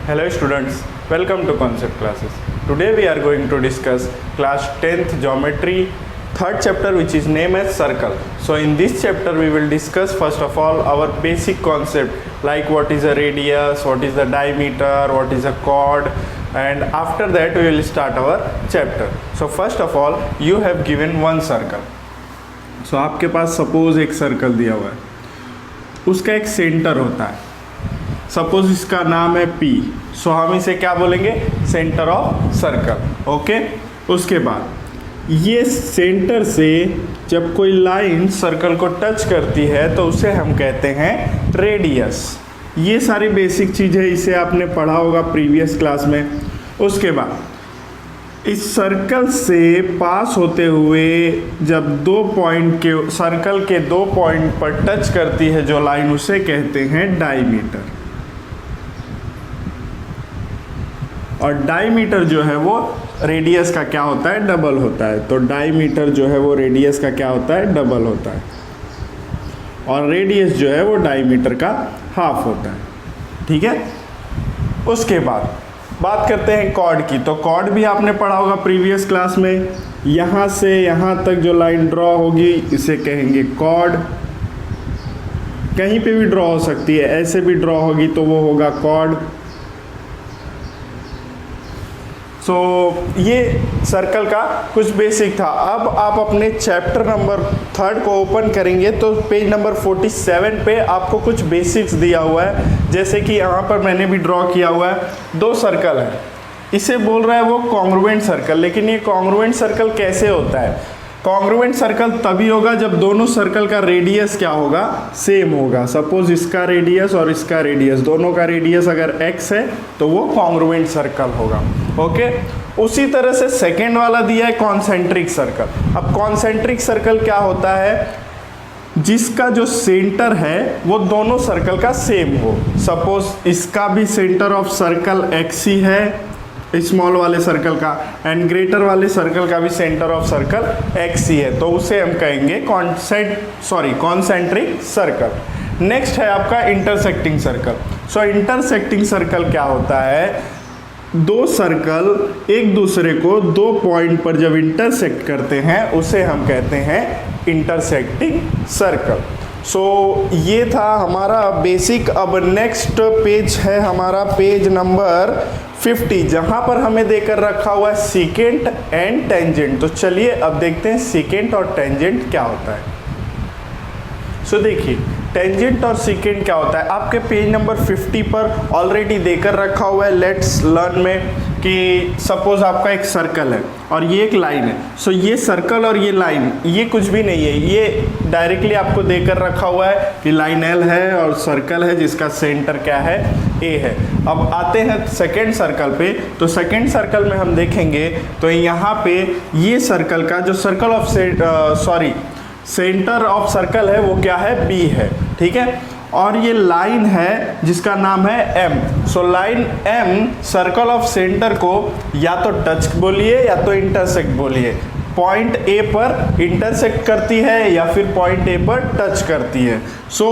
Hello students, welcome to concept classes. Today we are going to discuss class 10th geometry third chapter which is named as circle. So in this chapter we will discuss first of all our basic concept like what is a radius, what is the diameter, what is a chord, and after that we will start our chapter. So first of all you have given one circle. So आपके पास suppose एक circle दिया हुआ है, उसका एक centre होता है, suppose इसका नाम है P. सो हम इसे क्या बोलेंगे, सेंटर ऑफ सर्कल. ओके, उसके बाद ये सेंटर से जब कोई लाइन सर्कल को टच करती है तो उसे हम कहते हैं रेडियस. ये सारी बेसिक चीज़ें इसे आपने पढ़ा होगा प्रीवियस क्लास में. उसके बाद इस सर्कल से पास होते हुए जब दो पॉइंट के सर्कल के दो पॉइंट पर टच करती है जो लाइन, उसे कहते हैं डायमीटर. और डायमीटर जो है वो रेडियस का क्या होता है, डबल होता है. तो डायमीटर जो है वो रेडियस का क्या होता है, डबल होता है. और रेडियस जो है वो डायमीटर का हाफ होता है. ठीक है. उसके बाद बात करते हैं कॉर्ड की. तो कॉर्ड भी आपने पढ़ा होगा प्रीवियस क्लास में. यहाँ से यहाँ तक जो लाइन ड्रॉ होगी इसे कहेंगे कॉर्ड. कहीं पे भी ड्रॉ हो सकती है, ऐसे भी ड्रॉ होगी तो वो होगा कॉर्ड. सो ये सर्कल का कुछ बेसिक था. अब आप अपने चैप्टर नंबर 3 को ओपन करेंगे तो पेज नंबर 47 पे आपको कुछ बेसिक्स दिया हुआ है. जैसे कि यहाँ पर मैंने भी ड्रॉ किया हुआ है, दो सर्कल है. इसे बोल रहा है वो कॉन्ग्रुएंट सर्कल. लेकिन ये कॉन्ग्रुएंट सर्कल कैसे होता है, कॉन्ग्रुएंट सर्कल तभी होगा जब दोनों सर्कल का रेडियस क्या होगा, सेम होगा. सपोज इसका रेडियस और इसका रेडियस, दोनों का रेडियस अगर x है तो वो कॉन्ग्रुएंट सर्कल होगा. ओके. उसी तरह से सेकेंड वाला दिया है कॉन्सेंट्रिक सर्कल. अब कॉन्सेंट्रिक सर्कल क्या होता है, जिसका जो सेंटर है वो दोनों सर्कल का सेम हो. सपोज इसका भी सेंटर ऑफ सर्कल x ही है, स्मॉल वाले सर्कल का, एंड ग्रेटर वाले सर्कल का भी सेंटर ऑफ सर्कल x ही है, तो उसे हम कहेंगे कॉन्सेंट्रिक सर्कल. नेक्स्ट है आपका इंटरसेक्टिंग सर्कल. सो इंटरसेक्टिंग सर्कल क्या होता है, दो सर्कल एक दूसरे को दो पॉइंट पर जब इंटरसेक्ट करते हैं उसे हम कहते हैं इंटरसेक्टिंग सर्कल. सो ये था हमारा बेसिक. अब नेक्स्ट पेज है हमारा पेज नंबर 50, जहाँ पर हमें देकर रखा हुआ है सीकेंट एंड टेंजेंट. तो चलिए अब देखते हैं सीकेंट और टेंजेंट क्या होता है. सो देखिए टेंजेंट और सीकेंट क्या होता है, आपके पेज नंबर 50 पर ऑलरेडी देकर रखा हुआ है लेट्स लर्न में कि सपोज आपका एक सर्कल है और ये एक लाइन है. सो ये सर्कल और ये लाइन ये कुछ भी नहीं है, ये डायरेक्टली आपको देकर रखा हुआ है कि लाइन L है और सर्कल है जिसका सेंटर क्या है, A है. अब आते हैं सेकेंड सर्कल पे. तो सेकेंड सर्कल में हम देखेंगे तो यहाँ पे ये सर्कल का जो circle of centre of circle है वो क्या है, B है. ठीक है. और ये लाइन है जिसका नाम है M. So line M circle of centre को या तो टच बोलिए या तो इंटरसेक्ट बोलिए. पॉइंट A पर इंटरसेक्ट करती है या फिर पॉइंट A पर टच करती है. सो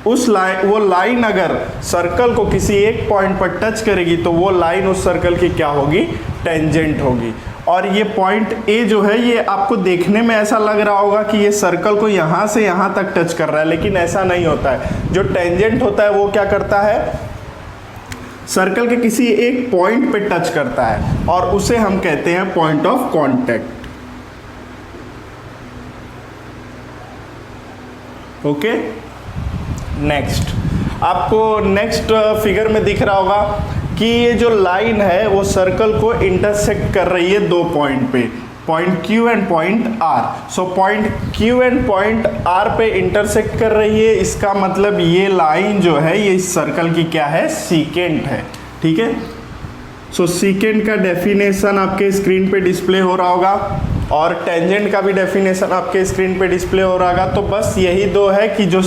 वो लाइन अगर सर्कल को किसी एक पॉइंट पर टच करेगी तो वो लाइन उस सर्कल की क्या होगी, टेंजेंट होगी. और ये पॉइंट A जो है ये आपको देखने में ऐसा लग रहा होगा कि ये सर्कल को यहाँ से यहाँ तक टच कर रहा है, लेकिन ऐसा नहीं होता है. जो टेंजेंट होता है वो क्या करता है, सर्कल के किसी एक पॉइंट पे टच करता है और उसे हम कहते हैं point of contact. Okay. Next आपको नेक्स्ट फिगर में दिख रहा होगा कि ये जो लाइन है वो सर्कल को इंटरसेक्ट कर रही है दो पॉइंट पे, point Q and point R. So point Q and point R पे इंटरसेक्ट कर रही है. इसका मतलब ये लाइन जो है ये इस सर्कल की क्या है, सीकेंट है. ठीक है. सो सीकेंट का डेफिनेशन आपके स्क्रीन पे डिस्प्ले हो रहा होगा और टेंजेंट का भी डेफिनेशन आपके स्क्रीन पे डिस्प्ले हो रहा होगा. तो बस यही दो है कि जो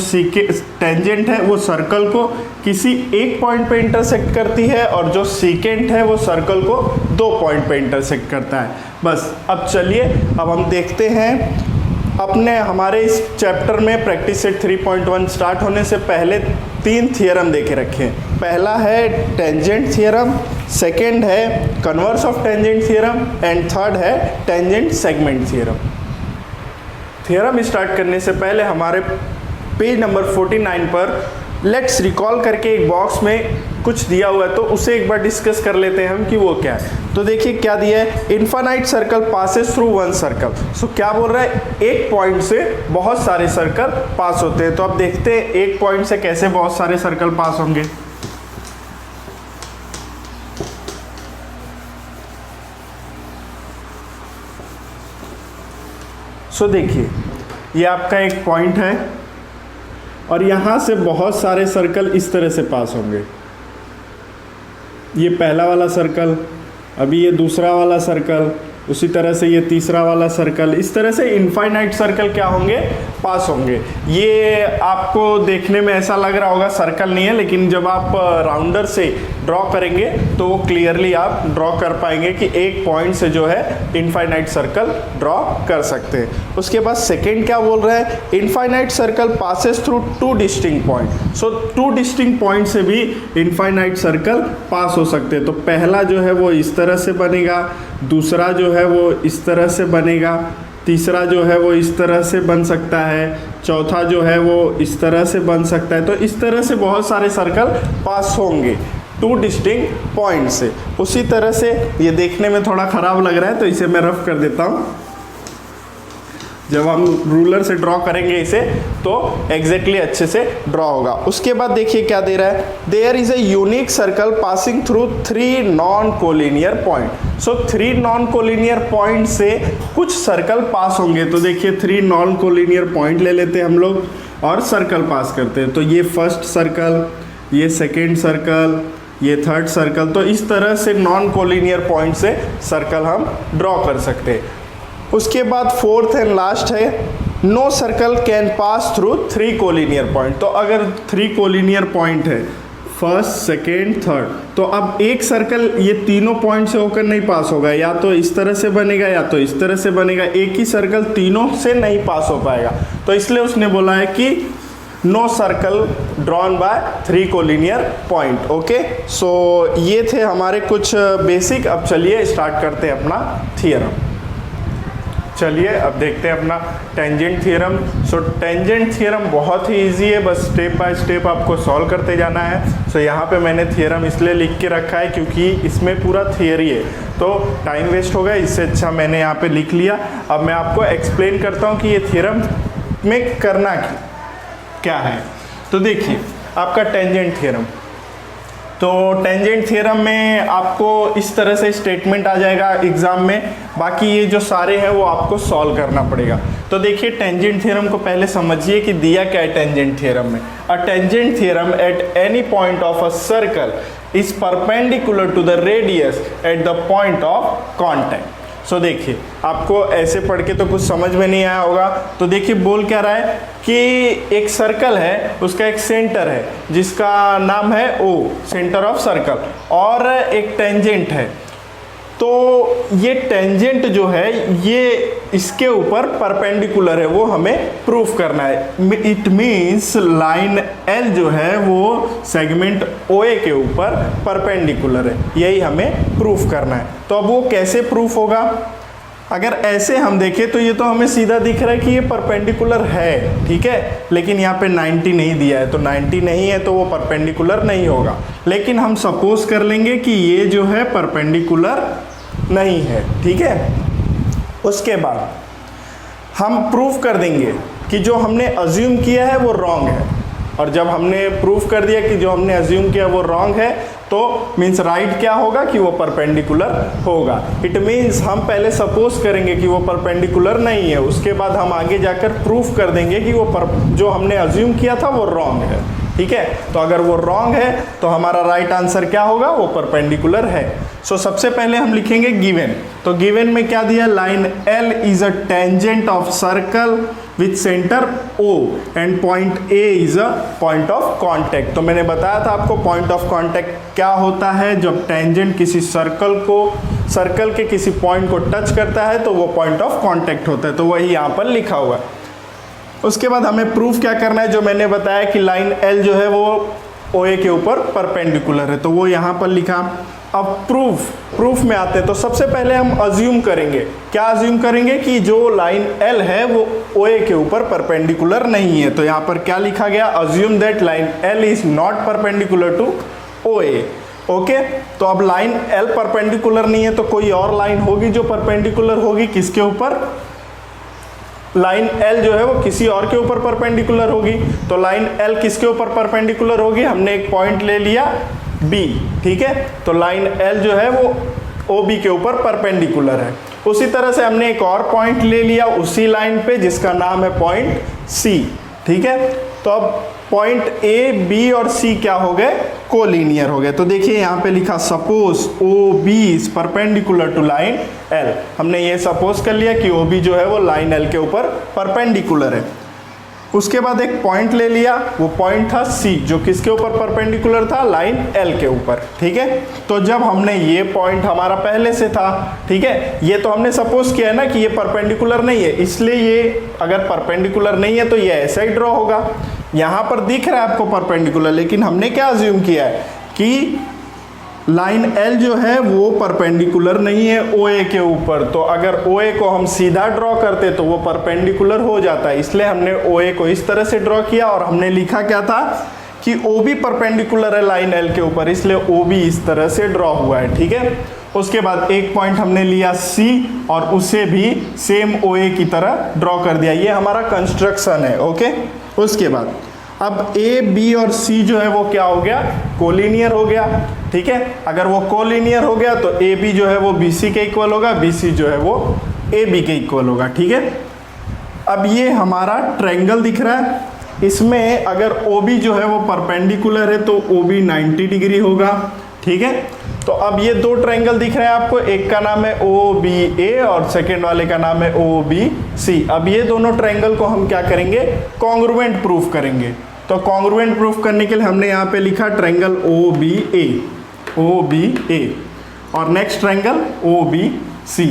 टेंजेंट है वो सर्कल को किसी एक पॉइंट पे इंटरसेक्ट करती है और जो सीकेंट है वो सर्कल को दो पॉइंट पे इंटरसेक्ट करता है. बस अब चलिए अब हम देखते हैं अपने हमारे इस चैप्टर में प्रैक्टिस सेट 3.1 स्टार्ट होने से पहले 3 थियरम देखे रखे हैं। पहला है टेंजेंट थियरम, सेकंड है converse of tangent theorem and third है tangent segment theorem. Theorem start करने से पहले हमारे पेज नंबर 49 पर लेट्स रिकॉल करके एक बॉक्स में कुछ दिया हुआ है, तो उसे एक बार डिस्कस कर लेते हैं हम कि वो क्या है। तो देखिए क्या दिया है, infinite circle passes through one circle. So क्या बोल रहा है, एक पॉइंट से बहुत सारे सर्कल पास होते हैं। तो अब देखते हैं एक पॉइंट से कैसे बहुत सारे सर्कल पास होंगे। सो देखिए ये आपका एक पॉइंट है और यहाँ से बहुत सारे सर्कल इस तरह से पास होंगे। ये पहला वाला सर्कल, अभी ये दूसरा वाला सर्कल, उसी तरह से ये तीसरा वाला सर्कल, इस तरह से इनफाइनाइट सर्कल क्या होंगे, पास होंगे। ये आपको देखने में ऐसा लग रहा होगा सर्कल नहीं है, लेकिन जब आप राउंडर से ड्रॉ करेंगे तो वो क्लियरली आप ड्रॉ कर पाएंगे कि एक पॉइंट से जो है इनफाइनाइट सर्कल ड्रॉ कर सकते हैं। उसके बाद सेकेंड क्या बोल रहा है, infinite circle passes through 2 distinct point. So 2 distinct point से भी इनफाइनाइट सर्कल पास हो सकते हैं। तो पहला जो है वो इस तरह से बनेगा, दूसरा जो है वो इस तरह से बनेगा, तीसरा जो है वो इस तरह से बन सकता है, चौथा जो है वो इस तरह से बन सकता है। तो इस तरह से बहुत सारे सर्कल पास होंगे 2 डिस्टिंक्ट पॉइंट से। उसी तरह से ये देखने में थोड़ा ख़राब लग रहा है तो इसे मैं रफ कर देता हूँ। जब हम रूलर से ड्रॉ करेंगे इसे तो एग्जैक्टली अच्छे से ड्रॉ होगा। उसके बाद देखिए क्या दे रहा है, there is a unique circle passing through 3 non collinear point. So 3 non collinear point से कुछ सर्कल पास होंगे। तो देखिए 3 नॉन कोलिनियर पॉइंट ले लेते हैं हम लोग और सर्कल पास करते हैं। तो ये फर्स्ट सर्कल, ये सेकेंड सर्कल, ये थर्ड सर्कल। तो इस तरह से नॉन कोलिनियर पॉइंट से सर्कल हम ड्रॉ कर सकते हैं। उसके बाद फोर्थ एंड लास्ट है, no circle can pass through 3 collinear point. तो अगर 3 कोलिनियर पॉइंट है, फर्स्ट, सेकेंड, थर्ड, तो अब एक सर्कल ये तीनों पॉइंट से होकर नहीं पास होगा, या तो इस तरह से बनेगा या तो इस तरह से बनेगा। एक ही सर्कल तीनों से नहीं पास हो पाएगा। तो इसलिए उसने बोला है कि no circle drawn by 3 collinear point. Okay, so ये थे हमारे कुछ बेसिक। अब चलिए स्टार्ट करते हैं अपना थियरम। चलिए अब देखते हैं अपना tangent theorem. So tangent theorem बहुत ही इजी है, बस स्टेप बाय स्टेप आपको सॉल्व करते जाना है। सो यहाँ पे मैंने थ्योरम इसलिए लिख के रखा है क्योंकि इसमें पूरा थियरी है, तो टाइम वेस्ट होगा, इससे अच्छा मैंने यहाँ पे लिख लिया। अब मैं आपको एक्सप्लेन करता हूँ कि ये थ्योरम में करना क्या है। तो देखिए आपका टेंजेंट थ्योरम, तो टेंजेंट थ्योरम में आपको इस तरह से स्टेटमेंट आ जाएगा एग्जाम में, बाकी ये जो सारे हैं वो आपको सॉल्व करना पड़ेगा। तो देखिए टेंजेंट थ्योरम को पहले समझिए कि दिया क्या है टेंजेंट थ्योरम में। A tangent theorem at any point of a circle is perpendicular to the radius at the point of contact. So देखिए आपको ऐसे पढ़ के तो कुछ समझ में नहीं आया होगा। तो देखिए बोल क्या रहा है कि एक सर्कल है, उसका एक सेंटर है जिसका नाम है O, सेंटर ऑफ सर्कल, और एक टेंजेंट है। तो ये टेंजेंट जो है ये इसके ऊपर परपेंडिकुलर है, वो हमें प्रूफ करना है। इट मीन्स लाइन L जो है वो सेगमेंट OA के ऊपर परपेंडिकुलर है, यही हमें प्रूफ करना है। तो अब वो कैसे प्रूफ होगा, अगर ऐसे हम देखें तो ये तो हमें सीधा दिख रहा है कि ये परपेंडिकुलर है, ठीक है, लेकिन यहाँ पे 90 नहीं दिया है, तो 90 नहीं है तो वो परपेंडिकुलर नहीं होगा। लेकिन हम सपोज कर लेंगे कि ये जो है परपेंडिकुलर नहीं है, ठीक है। उसके बाद हम प्रूफ कर देंगे कि जो हमने अज्यूम किया है वो रॉन्ग है, और जब हमने प्रूफ कर दिया कि जो हमने अज्यूम किया वो रॉन्ग है तो मीन्स राइट क्या होगा कि वो परपेंडिकुलर होगा। इट मीन्स हम पहले सपोज करेंगे कि वो परपेंडिकुलर नहीं है, उसके बाद हम आगे जाकर प्रूफ कर देंगे कि वो जो हमने अज्यूम किया था वो रॉन्ग है, ठीक है। तो अगर वो रॉन्ग है तो हमारा राइट आंसर क्या होगा, वो परपेंडिकुलर है। सो सबसे पहले हम लिखेंगे गिवन। तो गिवन में क्या दिया, line L is a tangent of circle with centre O and point A is a point of contact. तो मैंने बताया था आपको पॉइंट ऑफ कॉन्टैक्ट क्या होता है, जब टेंजेंट किसी सर्कल को सर्कल के किसी पॉइंट को टच करता है तो वो पॉइंट ऑफ कांटेक्ट होता है, तो वही यहाँ पर लिखा हुआ है। उसके बाद हमें प्रूफ क्या करना है, जो मैंने बताया कि लाइन एल जो है वो OA के ऊपर परपेंडिकुलर है, तो वो यहाँ पर लिखा। अब प्रूफ में आते हैं, तो सबसे पहले हम अज्यूम करेंगे, क्या अज्यूम करेंगे कि जो लाइन L है वो OA के ऊपर परपेंडिकुलर नहीं है। तो यहाँ पर क्या लिखा गया, assume that line L is not perpendicular to OA। Okay, तो अब लाइन L परपेंडिकुलर नहीं है तो कोई और लाइन होगी जो परपेंडिकुलर होगी किसके ऊपर, लाइन L जो है वो किसी और के ऊपर परपेंडिकुलर होगी। तो लाइन L किसके ऊपर परपेंडिकुलर होगी, हमने एक पॉइंट ले लिया B, ठीक है, तो लाइन L जो है वो OB के ऊपर परपेंडिकुलर है। उसी तरह से हमने एक और पॉइंट ले लिया उसी लाइन पे जिसका नाम है पॉइंट C, ठीक है। तो अब पॉइंट A, B और C क्या हो गए, कोलिनियर हो गए। तो देखिए यहाँ पे लिखा suppose OB is perpendicular to line L। हमने ये सपोज कर लिया कि OB जो है वो लाइन L के ऊपर परपेंडिकुलर है। उसके बाद एक पॉइंट ले लिया, वो पॉइंट था C जो किसके ऊपर परपेंडिकुलर था, लाइन L के ऊपर, ठीक है। तो जब हमने ये पॉइंट हमारा पहले से था, ठीक है, ये तो हमने सपोज किया है ना कि ये परपेंडिकुलर नहीं है, इसलिए ये अगर परपेंडिकुलर नहीं है तो ये ऐसा ही ड्रॉ होगा। यहाँ पर दिख रहा है आपको परपेंडिकुलर, लेकिन हमने क्या अज्यूम किया है कि लाइन L जो है वो परपेंडिकुलर नहीं है OA के ऊपर, तो अगर OA को हम सीधा ड्रॉ करते तो वो परपेंडिकुलर हो जाता है, इसलिए हमने OA को इस तरह से ड्रॉ किया। और हमने लिखा क्या था कि OB परपेंडिकुलर है लाइन L के ऊपर, इसलिए OB इस तरह से ड्रॉ हुआ है, ठीक है। उसके बाद एक पॉइंट हमने लिया C और उसे भी सेम OA की तरह ड्रॉ कर दिया, ये हमारा कंस्ट्रक्शन है, ओके। उसके बाद अब A, B और C जो है वो क्या हो गया, कोलिनियर हो गया, ठीक है। अगर वो कोलिनियर हो गया तो AB जो है वो BC के इक्वल होगा, BC जो है वो AB के इक्वल होगा, ठीक है। अब ये हमारा ट्रायंगल दिख रहा है, इसमें अगर OB जो है वो परपेंडिकुलर है तो OB 90 डिग्री होगा, ठीक है। तो अब ये दो ट्रायंगल दिख रहे हैं आपको, एक का नाम है OBA और सेकेंड वाले का नाम है OBC। अब ये दोनों ट्रायंगल को हम क्या करेंगे, कॉन्ग्रुएंट प्रूफ करेंगे। तो कॉन्ग्रुएंट प्रूफ करने के लिए हमने यहाँ पे लिखा ट्रायंगल OBA और नेक्स्ट ट्रायंगल OBC।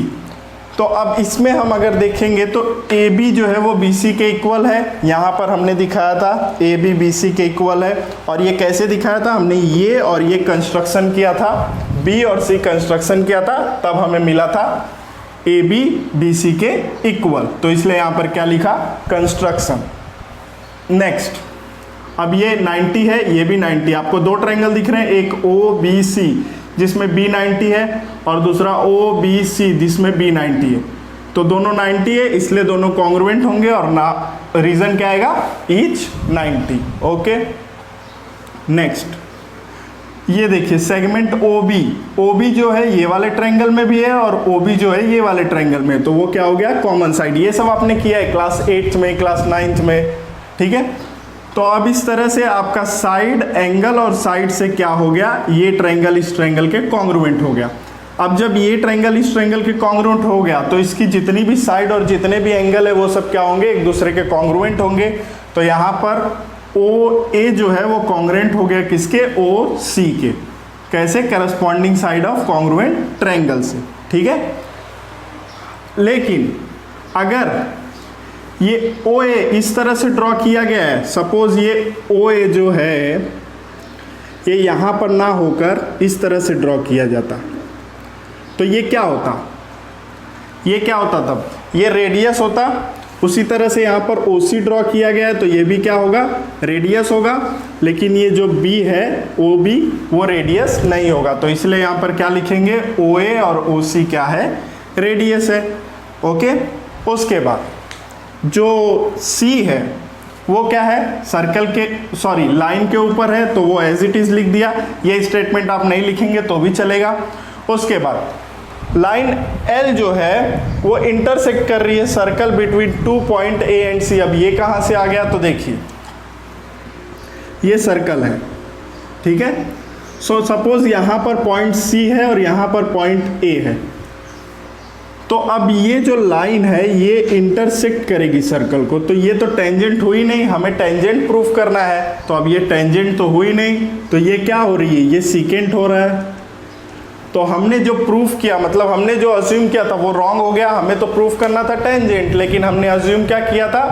तो अब इसमें हम अगर देखेंगे तो AB जो है वो BC के इक्वल है, यहाँ पर हमने दिखाया था AB BC के इक्वल है। और ये कैसे दिखाया था, हमने ये और ये कंस्ट्रक्शन किया था, B और C कंस्ट्रक्शन किया था, तब हमें मिला था AB BC के इक्वल, तो इसलिए यहाँ पर क्या लिखा, कंस्ट्रक्शन। नेक्स्ट, अब ये 90 है, ये भी 90, आपको दो ट्रायंगल दिख रहे हैं, एक OBC जिसमें B 90 है और दूसरा OBC जिसमें B 90 है। तो दोनों 90 है इसलिए दोनों कॉन्ग्रुएंट होंगे और ना रीजन क्या आएगा, ईच 90, ओके। नेक्स्ट, ये देखिए सेगमेंट OB जो है ये वाले ट्रायंगल में भी है और OB जो है ये वाले ट्रायंगल में, तो वो क्या हो गया, कॉमन साइड। ये सब आपने किया है क्लास 8 में, क्लास 9 में, ठीक है। तो अब इस तरह से आपका साइड एंगल और साइड से क्या हो गया, ये ट्रायंगल इस ट्रायंगल के कॉन्ग्रुएंट हो गया। अब जब ये ट्रायंगल इस ट्रायंगल के कॉन्ग्रुएंट हो गया तो इसकी जितनी भी साइड और जितने भी एंगल है वो सब क्या होंगे, एक दूसरे के कॉन्ग्रुएंट होंगे। तो यहाँ पर OA जो है वो कॉन्ग्रुएंट हो गया किसके, OC के, कैसे, corresponding side of congruent triangle से, ठीक है। लेकिन अगर ये OA इस तरह से ड्रॉ किया गया है, सपोज ये OA जो है ये यहाँ पर ना होकर इस तरह से ड्रॉ किया जाता, तो ये क्या होता, ये क्या होता, तब ये रेडियस होता। उसी तरह से यहाँ पर OC ड्रॉ किया गया है तो ये भी क्या होगा, रेडियस होगा। लेकिन ये जो B है OB वो रेडियस नहीं होगा, तो इसलिए यहाँ पर क्या लिखेंगे, OA और OC क्या है, रेडियस है, ओके। उसके बाद जो C है वो क्या है, सर्कल के लाइन के ऊपर है, तो वो एज इट इज लिख दिया। ये स्टेटमेंट आप नहीं लिखेंगे तो भी चलेगा। उसके बाद लाइन L जो है वो इंटरसेक्ट कर रही है circle between 2 point A and C। अब ये कहाँ से आ गया, तो देखिए ये सर्कल है, ठीक है। सो सपोज यहाँ पर पॉइंट C है और यहाँ पर पॉइंट A है, तो अब ये जो लाइन है ये इंटरसेक्ट करेगी सर्कल को, तो ये तो टेंजेंट हुई नहीं, हमें टेंजेंट प्रूफ करना है। तो अब ये टेंजेंट तो हुई नहीं, तो ये क्या हो रही है, ये सीकेंट हो रहा है, तो हमने जो प्रूफ किया, मतलब हमने जो अज्यूम किया था वो रॉन्ग हो गया। हमें तो प्रूफ करना था टेंजेंट, लेकिन हमने अज्यूम क्या किया था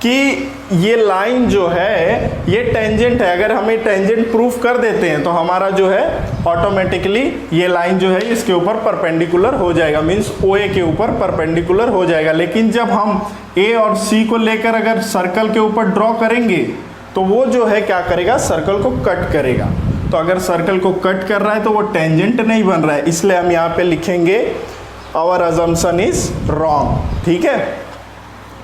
कि ये लाइन जो है ये टेंजेंट है। अगर हमें टेंजेंट प्रूफ कर देते हैं तो हमारा जो है ऑटोमेटिकली ये लाइन जो है इसके ऊपर परपेंडिकुलर हो जाएगा, मींस OA के ऊपर परपेंडिकुलर हो जाएगा। लेकिन जब हम A और C को लेकर अगर सर्कल के ऊपर ड्रॉ करेंगे तो वो जो है क्या करेगा, सर्कल को कट करेगा। तो अगर सर्कल को कट कर रहा है तो वो टेंजेंट नहीं बन रहा है, इसलिए हम यहाँ पे लिखेंगे आवर अजम्पशन इज रॉन्ग। ठीक है,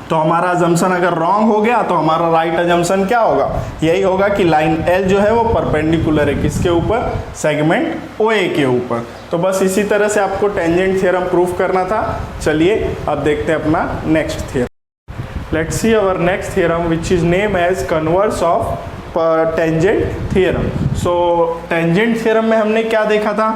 तो हमारा अजम्पशन अगर रॉन्ग हो गया तो हमारा राइट अजम्पशन क्या होगा, यही होगा कि लाइन L जो है वो परपेंडिकुलर है किसके ऊपर, सेगमेंट OA के ऊपर। तो बस इसी तरह से आपको टेंजेंट थ्योरम प्रूफ करना था। चलिए अब देखते हैं अपना next theorem. Let's see our next theorem which is name as converse of tangent theorem. So tangent theorem में हमने क्या देखा था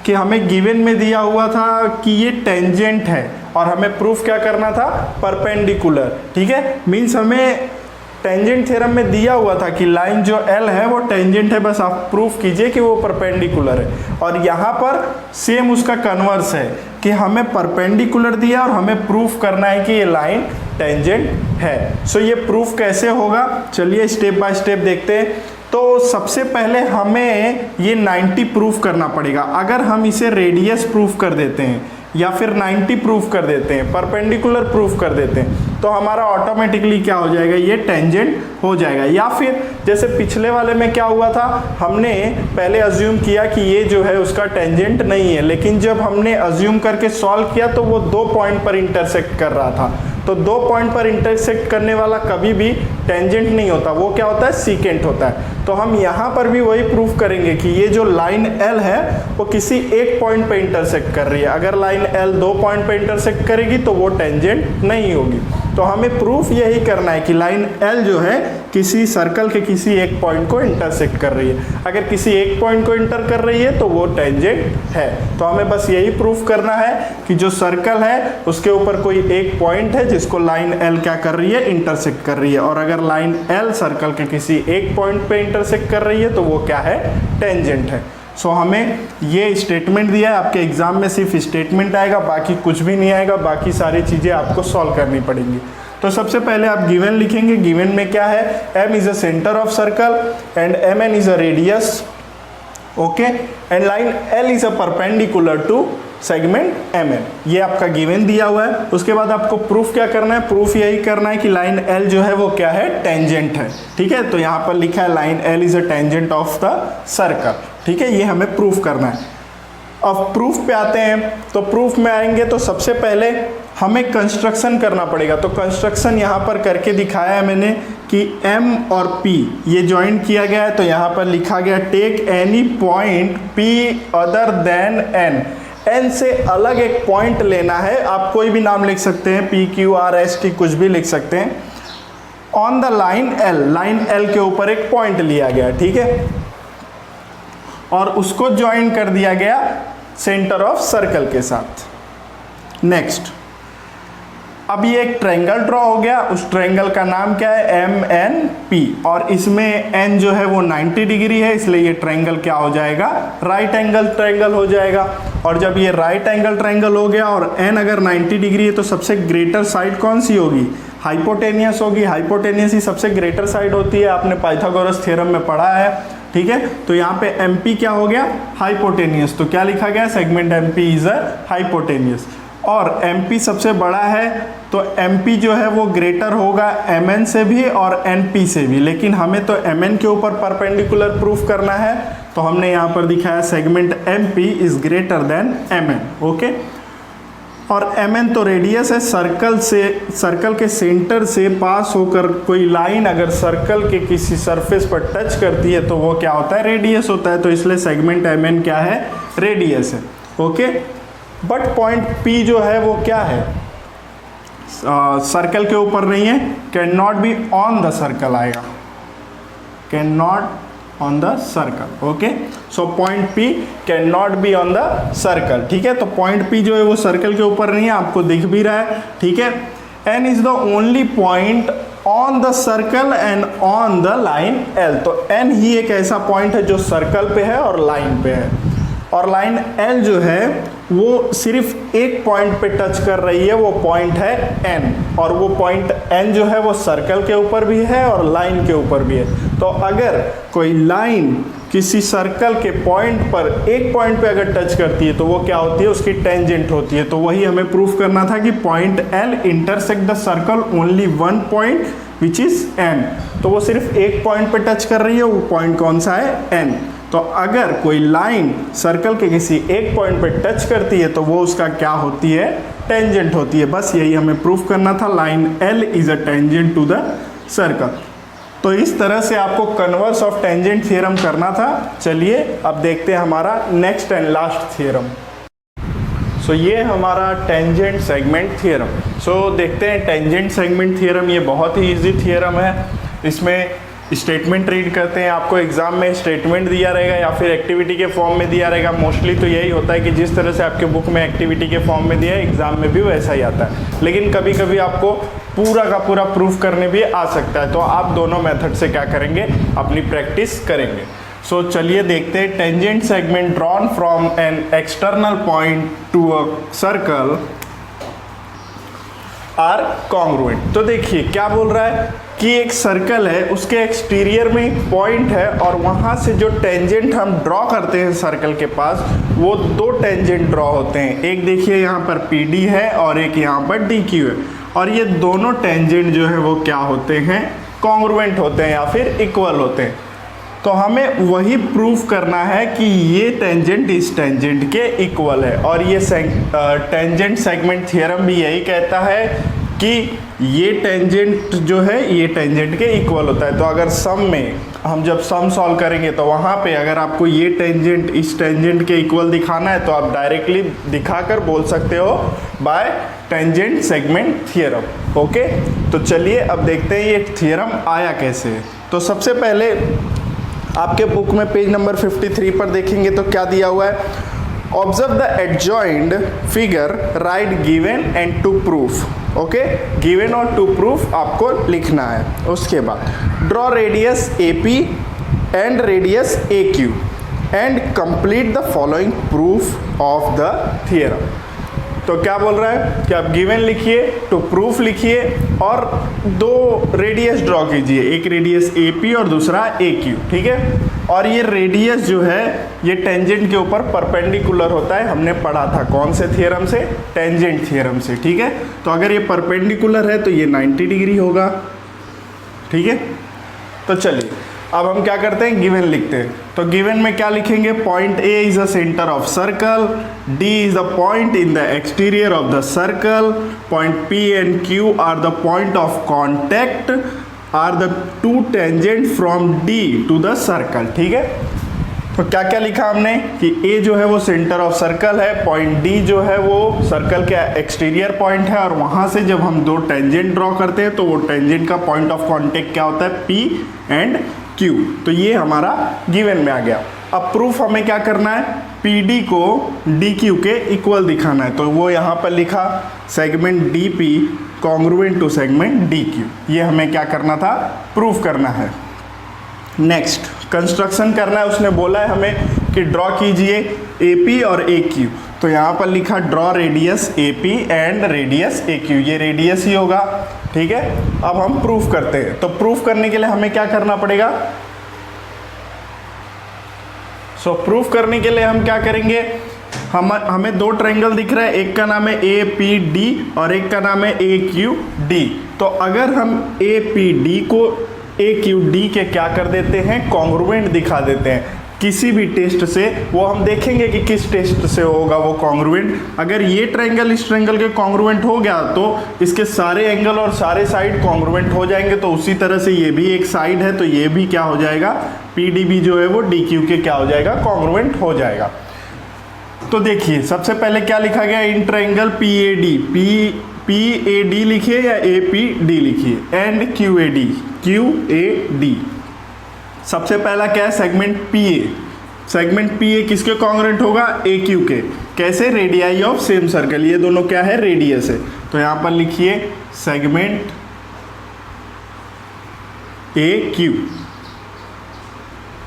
कि हमें गिवन में दिया हुआ था कि ये टेंजेंट है और हमें प्रूफ क्या करना था, परपेंडिकुलर। ठीक है, मींस हमें टेंजेंट थ्योरम में दिया हुआ था कि लाइन जो L है वो टेंजेंट है, बस आप प्रूफ कीजिए कि वो परपेंडिकुलर है। और यहाँ पर सेम उसका कन्वर्स है कि हमें परपेंडिकुलर दिया और हमें प्रूफ करना है कि ये लाइन टेंजेंट है। सो ये प्रूफ कैसे होगा, चलिए स्टेप बाय स्टेप देखते हैं। तो सबसे पहले हमें ये 90 प्रूफ करना पड़ेगा। अगर हम इसे रेडियस प्रूफ कर देते हैं या फिर 90 प्रूफ कर देते हैं, परपेंडिकुलर प्रूफ कर देते हैं, तो हमारा ऑटोमेटिकली क्या हो जाएगा, ये टेंजेंट हो जाएगा। या फिर जैसे पिछले वाले में क्या हुआ था, हमने पहले अज्यूम किया कि ये जो है उसका टेंजेंट नहीं है, लेकिन जब हमने अज्यूम करके सॉल्व किया तो वो 2 पॉइंट पर इंटरसेक्ट कर रहा था। तो 2 पॉइंट पर इंटरसेक्ट करने वाला कभी भी टेंजेंट नहीं होता, वो क्या होता है, सीकेंट होता है। तो हम यहाँ पर भी वही प्रूफ करेंगे कि ये जो लाइन L है वो किसी एक पॉइंट पर इंटरसेक्ट कर रही है। अगर लाइन L 2 पॉइंट पर इंटरसेक्ट करेगी तो वो टेंजेंट नहीं होगी। तो हमें प्रूफ यही करना है कि लाइन L जो है किसी सर्कल के किसी एक पॉइंट को इंटरसेक्ट कर रही है। अगर किसी एक पॉइंट को इंटर कर रही है तो वो टेंजेंट है। तो हमें बस यही प्रूफ करना है कि जो सर्कल है उसके ऊपर कोई एक पॉइंट है जिसको लाइन L क्या कर रही है, इंटरसेक्ट कर रही है। और अगर लाइन L सर्कल के किसी एक पॉइंट पे इंटरसेक्ट कर रही है तो वो क्या है, टेंजेंट है। सो हमें ये स्टेटमेंट दिया है, आपके एग्जाम में सिर्फ स्टेटमेंट आएगा, बाकी कुछ भी नहीं आएगा, बाकी सारी चीज़ें आपको सॉल्व करनी पड़ेंगी। तो सबसे पहले आप गिवन लिखेंगे। गिवन में क्या है, m is a centre of circle and mn is a radius, okay, and line L is a perpendicular to segment MN। ये आपका गिवन दिया हुआ है। उसके बाद आपको प्रूफ क्या करना है, प्रूफ यही करना है कि लाइन L जो है वो क्या है, टेंजेंट है। ठीक है, तो यहाँ पर लिखा है line L is a tangent of the circle. ठीक है, ये हमें प्रूफ करना है। अब प्रूफ पे आते हैं। तो प्रूफ में आएंगे तो सबसे पहले हमें कंस्ट्रक्शन करना पड़ेगा। तो कंस्ट्रक्शन यहाँ पर करके दिखाया है मैंने कि M और P ये ज्वाइन किया गया है। तो यहाँ पर लिखा गया take any point P other than N। N से अलग एक पॉइंट लेना है, आप कोई भी नाम लिख सकते हैं, P Q R S T कुछ भी लिख सकते हैं। On the line L, line L के ऊपर एक पॉइंट लिया गया, ठीक है, और उसको ज्वाइन कर दिया गया सेंटर ऑफ सर्कल के साथ। नेक्स्ट, अब ये एक ट्रायंगल ड्रॉ हो गया। उस ट्रायंगल का नाम क्या है, MNP, और इसमें N जो है वो 90 डिग्री है, इसलिए ये ट्रायंगल क्या हो जाएगा, राइट एंगल ट्रायंगल हो जाएगा। और जब ये राइट एंगल ट्रायंगल हो गया और N अगर 90 डिग्री है तो सबसे ग्रेटर साइड कौन सी होगी, हाइपोटेनियस होगी। हाइपोटेनियस ही सबसे ग्रेटर साइड होती है, आपने पाइथागोरस थ्योरम में पढ़ा है, ठीक है। तो यहाँ पे MP क्या हो गया, हाइपोटेनियस। तो क्या लिखा गया, segment MP is a hypotenuse. और MP सबसे बड़ा है तो MP जो है वो ग्रेटर होगा MN से भी और NP से भी, लेकिन हमें तो MN के ऊपर परपेंडिकुलर प्रूफ करना है। तो हमने यहाँ पर दिखाया segment MP is greater than MN, okay. और MN तो रेडियस है, सर्कल से, सर्कल के सेंटर से पास होकर कोई लाइन अगर सर्कल के किसी सरफेस पर टच करती है तो वो क्या होता है, रेडियस होता है। तो इसलिए सेगमेंट MN क्या है, रेडियस है, ओके। बट पॉइंट P जो है वो क्या है, सर्कल के ऊपर नहीं है, can not be on the circle आएगा, can not on the circle, okay. So point P can not be on the circle, ठीक है। तो पॉइंट P जो है वो सर्कल के ऊपर नहीं है, आपको दिख भी रहा है, ठीक है। N is the only point on the circle and on the line L। तो N ही एक ऐसा पॉइंट है जो सर्कल पे है और लाइन पे है। और लाइन एल जो है वो सिर्फ एक पॉइंट पे टच कर रही है, वो पॉइंट है एन, और वो पॉइंट एन जो है वो सर्कल के ऊपर भी है और लाइन के ऊपर भी है। तो अगर कोई लाइन किसी सर्कल के पॉइंट पर एक पॉइंट पे अगर टच करती है तो वो क्या होती है, उसकी टेंजेंट होती है। तो वही हमें प्रूफ करना था कि point L intersect the circle only one point which is an. तो वो सिर्फ एक पॉइंट पे टच कर रही है, वो पॉइंट कौन सा है, एन। तो अगर कोई लाइन सर्कल के किसी एक पॉइंट पे टच करती है तो वो उसका क्या होती है, टेंजेंट होती है। बस यही हमें प्रूफ करना था, line L is a tangent to the circle. तो इस तरह से आपको कन्वर्स ऑफ टेंजेंट थ्योरम करना था। चलिए अब देखते हैं हमारा नेक्स्ट एंड लास्ट थ्योरम। सो ये हमारा टेंजेंट सेगमेंट थ्योरम। सो देखते हैं टेंजेंट सेगमेंट थ्योरम, ये बहुत ही इजी थ्योरम है। इसमें स्टेटमेंट रीड करते हैं, आपको एग्जाम में स्टेटमेंट दिया रहेगा या फिर एक्टिविटी के फॉर्म में दिया रहेगा। मोस्टली तो यही होता है कि जिस तरह से आपके बुक में एक्टिविटी के फॉर्म में दिया है एग्जाम में भी वैसा ही आता है, लेकिन कभी कभी आपको पूरा का पूरा प्रूफ करने भी आ सकता है। तो आप दोनों मेथड से क्या करेंगे, अपनी प्रैक्टिस करेंगे। सो चलिए देखते हैं, tangent segment drawn from an external point to a circle are congruent. तो देखिए क्या बोल रहा है कि एक सर्कल है, उसके एक्सटीरियर में एक पॉइंट है और वहाँ से जो टेंजेंट हम ड्रॉ करते हैं सर्कल के पास, वो दो टेंजेंट ड्रॉ होते हैं। एक देखिए यहाँ पर PD है और एक यहाँ पर DQ है, और ये दोनों टेंजेंट जो है वो क्या होते हैं, कॉन्ग्रुएंट होते हैं या फिर इक्वल होते हैं। तो हमें वही प्रूफ करना है कि ये टेंजेंट इस टेंजेंट के इक्वल है, और ये टेंजेंट सेगमेंट थ्योरम भी यही कहता है कि ये टेंजेंट जो है ये टेंजेंट के इक्वल होता है। तो अगर सम में हम जब सम सॉल्व करेंगे तो वहाँ पे अगर आपको ये टेंजेंट इस टेंजेंट के इक्वल दिखाना है तो आप डायरेक्टली दिखाकर बोल सकते हो bye tangent segment theorem. Okay, तो चलिए अब देखते हैं ये थ्योरम आया कैसे। तो सबसे पहले आपके बुक में पेज नंबर 53 पर देखेंगे तो क्या दिया हुआ है, observe the adjoined figure, right given and to proof. Okay, given और टू प्रूफ आपको लिखना है। उसके बाद draw radius AP and radius AQ and complete the following proof of the theorem. तो क्या बोल रहा है कि आप गिवन लिखिए, टू प्रूफ लिखिए और दो रेडियस ड्रॉ कीजिए, एक रेडियस AP और दूसरा AQ। ठीक है, और ये रेडियस जो है ये टेंजेंट के ऊपर परपेंडिकुलर होता है, हमने पढ़ा था कौन से थ्योरम से, टेंजेंट थ्योरम से। ठीक है, तो अगर ये परपेंडिकुलर है तो ये 90 डिग्री होगा। ठीक है, तो चलिए अब हम क्या करते हैं, गिवन लिखते हैं। तो गिवन में क्या लिखेंगे, point A is the centre of circle, D is the point in the exterior of the circle, point P and Q are the point of contact, are the two tangent from D to the circle. ठीक है, तो क्या क्या लिखा हमने कि A जो है वो सेंटर ऑफ सर्कल है, पॉइंट D जो है वो सर्कल के एक्सटीरियर पॉइंट है, और वहाँ से जब हम दो टेंजेंट ड्रॉ करते हैं तो वो टेंजेंट का पॉइंट ऑफ कॉन्टैक्ट क्या होता है, P एंड Q। तो ये हमारा गिवन में आ गया। अब प्रूफ हमें क्या करना है, PD को DQ के इक्वल दिखाना है। तो वो यहाँ पर लिखा segment DP congruent to segment DQ, ये हमें क्या करना था, प्रूफ करना है। नेक्स्ट कंस्ट्रक्शन करना है, उसने बोला है हमें कि ड्रॉ कीजिए AP और AQ। तो यहाँ पर लिखा draw radius AP and radius AQ, ये रेडियस ही होगा। ठीक है, अब हम प्रूफ करते हैं। तो प्रूफ करने के लिए हमें क्या करना पड़ेगा, प्रूफ करने के लिए हम क्या करेंगे, हमें दो ट्रायंगल दिख रहा है, एक का नाम है APD और एक का नाम है AQD। तो अगर हम APD को AQD के क्या कर देते हैं, कॉन्ग्रुएंट दिखा देते हैं किसी भी टेस्ट से, वो हम देखेंगे कि किस टेस्ट से होगा वो कॉन्ग्रुएंट। अगर ये ट्रायंगल इस ट्रायंगल के कॉन्ग्रुएंट हो गया तो इसके सारे एंगल और सारे साइड कॉन्ग्रुएंट हो जाएंगे। तो उसी तरह से ये भी एक साइड है तो ये भी क्या हो जाएगा, PDB जो है वो DQ के क्या हो जाएगा, कॉन्ग्रुएंट हो जाएगा। तो देखिए सबसे पहले क्या लिखा गया, इन ट्रायंगल PAD लिखिए या APD लिखिए एंड QAD। सबसे पहला क्या है, सेगमेंट PA। सेगमेंट PA किसके कॉन्ग्रुएंट होगा, AQ के। कैसे, रेडियाई ऑफ सेम सर्कल, ये दोनों क्या है, रेडियस है। तो यहां पर लिखिए सेगमेंट AQ।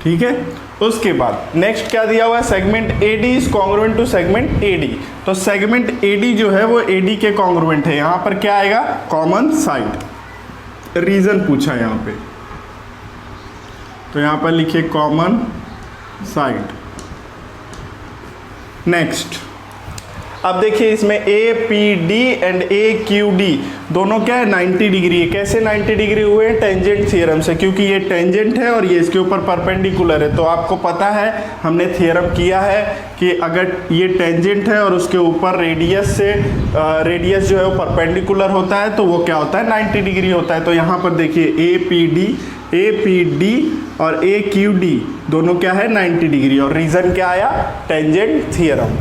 ठीक है, उसके बाद नेक्स्ट क्या दिया हुआ है, segment AD is congruent to segment AD। तो सेगमेंट AD जो है वो AD के कॉन्ग्रुएंट है। यहां पर क्या आएगा, कॉमन साइड। रीजन पूछा यहां पे, तो यहां पर लिखिए कॉमन साइड। नेक्स्ट अब देखिए इसमें APD एंड AQD दोनों क्या है, 90 डिग्री है। कैसे 90 डिग्री हुए, टेंजेंट थ्योरम से, क्योंकि ये टेंजेंट है और ये इसके ऊपर परपेंडिकुलर है। तो आपको पता है, हमने थ्योरम किया है कि अगर ये टेंजेंट है और उसके ऊपर रेडियस से रेडियस जो है वो परपेंडिकुलर होता है तो वो क्या होता है, 90 डिग्री होता है। तो यहाँ पर देखिए APD और AQD दोनों क्या है, 90 डिग्री, और रीजन क्या आया, टेंजेंट थ्योरम।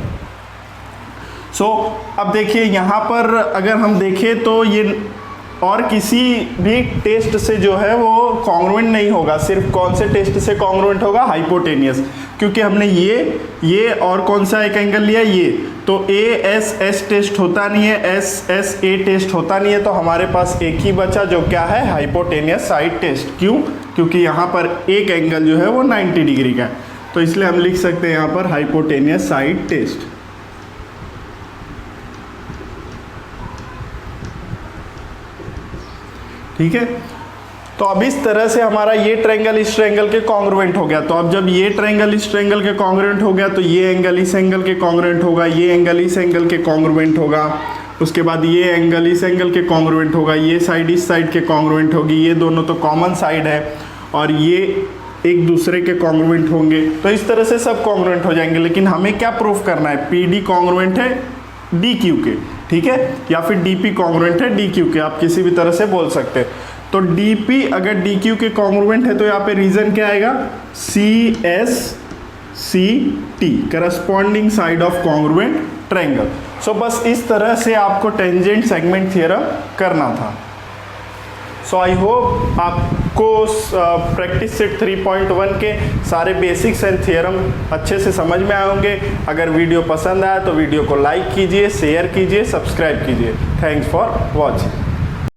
अब देखिए यहाँ पर अगर हम देखें तो ये और किसी भी टेस्ट से जो है वो कॉन्ग्रुएंट नहीं होगा। सिर्फ कौन से टेस्ट से कॉन्ग्रुएंट होगा, हाइपोटेनियस, क्योंकि हमने ये और कौन सा एक एंगल लिया, ये। तो ASS टेस्ट होता नहीं है, SSA टेस्ट होता नहीं है, तो हमारे पास एक ही बचा जो क्या है, हाइपोटेनियस साइड टेस्ट। क्यों, क्योंकि यहाँ पर एक एंगल जो है वो 90 डिग्री का है, तो इसलिए हम लिख सकते हैं यहाँ पर हाइपोटेनियस साइड टेस्ट। ठीक है, तो अब इस तरह से हमारा ये ट्रायंगल इस ट्रायंगल के कॉन्ग्रुएंट हो गया। तो अब जब ये ट्रायंगल इस ट्रायंगल के कॉन्ग्रुएंट हो गया तो ये एंगल इस एंगल के कॉन्ग्रुएंट होगा, ये एंगल इस एंगल के कॉन्ग्रुएंट होगा, उसके बाद ये एंगल इस एंगल के कॉन्ग्रुएंट होगा, ये साइड इस साइड के कॉन्ग्रुएंट होगी, ये दोनों तो कॉमन साइड है, और ये एक दूसरे के कॉन्ग्रुएंट होंगे। तो इस तरह से सब कॉन्ग्रुएंट हो जाएंगे। लेकिन हमें क्या प्रूफ करना है, PD कॉन्ग्रुएंट है DQ के, ठीक है, या फिर DP कॉन्ग्रुएंट है DQ के, आप किसी भी तरह से बोल सकते हैं। तो DP अगर DQ के कॉन्ग्रुएंट है तो यहाँ पे रीजन क्या आएगा, CSCT, corresponding side of congruent triangle. So बस इस तरह से आपको टेंजेंट सेगमेंट थ्योरम करना था। सो आई होप आपको प्रैक्टिस सेट 3.1 के सारे बेसिक्स एंड थ्योरम अच्छे से समझ में आए होंगे। अगर वीडियो पसंद आया तो वीडियो को लाइक कीजिए, शेयर कीजिए, सब्सक्राइब कीजिए। Thanks for watching.